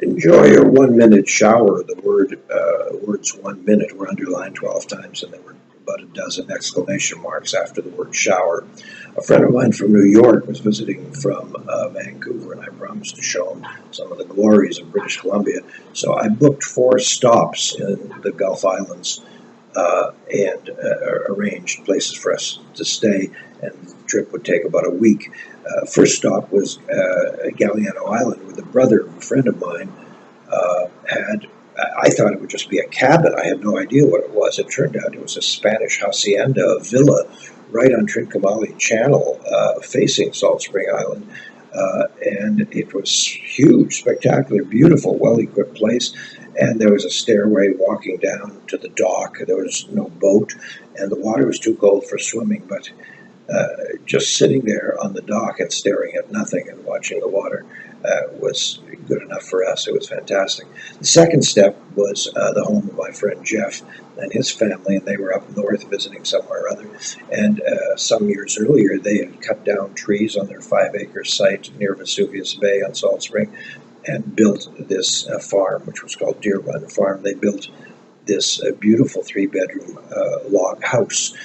Enjoy your 1 minute shower. The words 1 minute were underlined 12 times, and there were about a dozen exclamation marks after the word shower. A friend of mine from New York was visiting from Vancouver, and I promised to show him some of the glories of British Columbia. So I booked 4 stops in the Gulf Islands and arranged places for us to stay, and the trip would take about a week. First stop was Galiano Island, where the brother of a friend of mine had. I thought it would just be a cabin. I had no idea what it was. It turned out it was a Spanish hacienda, a villa, right on Trincomalee Channel, facing Salt Spring Island. And it was huge, spectacular, beautiful, well-equipped place. And there was a stairway walking down to the dock. There was no boat, and the water was too cold for swimming, but just sitting there on the dock and staring at nothing and watching the water was good enough for us. It was fantastic. The second step was the home of my friend Jeff and his family, and they were up north visiting somewhere or other. And some years earlier, they had cut down trees on their 5-acre site near Vesuvius Bay on Salt Spring and built this farm, which was called Deer Run Farm. They built this beautiful 3-bedroom log house.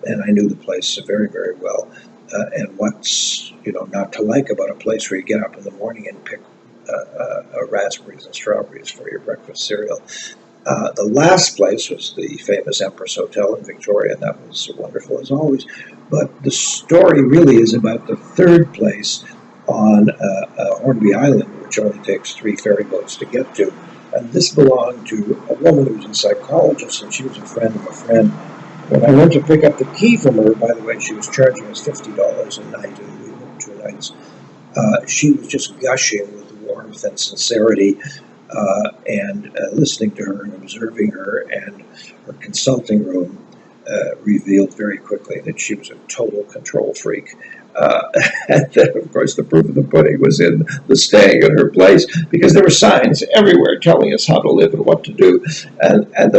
And I knew the place very, very well. And what's not to like about a place where you get up in the morning and pick raspberries and strawberries for your breakfast cereal. The last place was the famous Empress Hotel in Victoria, and that was wonderful as always. But the story really is about the third place on Hornby Island, which only takes 3 ferry boats to get to. And this belonged to a woman who was a psychologist, and she was a friend of a friend. When I went to pick up the key from her, by the way, she was charging us $50 a night, and we went 2 nights. She was just gushing with warmth and sincerity, and listening to her and observing her, and her consulting room revealed very quickly that she was a total control freak. And then, of course, the proof of the pudding was in the staying at her place, because there were signs everywhere telling us how to live and what to do. And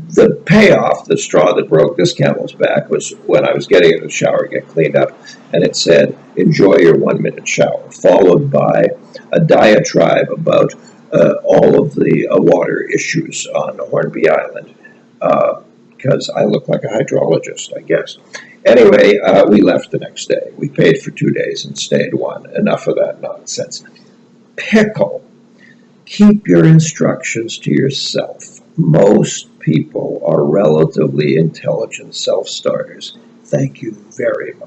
the payoff, the straw that broke this camel's back, was when I was getting in the shower to get cleaned up, and it said, "Enjoy your 1-minute shower," followed by a diatribe about all of the water issues on Hornby Island, because I look like a hydrologist, I guess. Anyway, we left the next day. We paid for 2 days and stayed 1. Enough of that nonsense. Pickle. Keep your instructions to yourself. Most people are relatively intelligent self-starters. Thank you very much.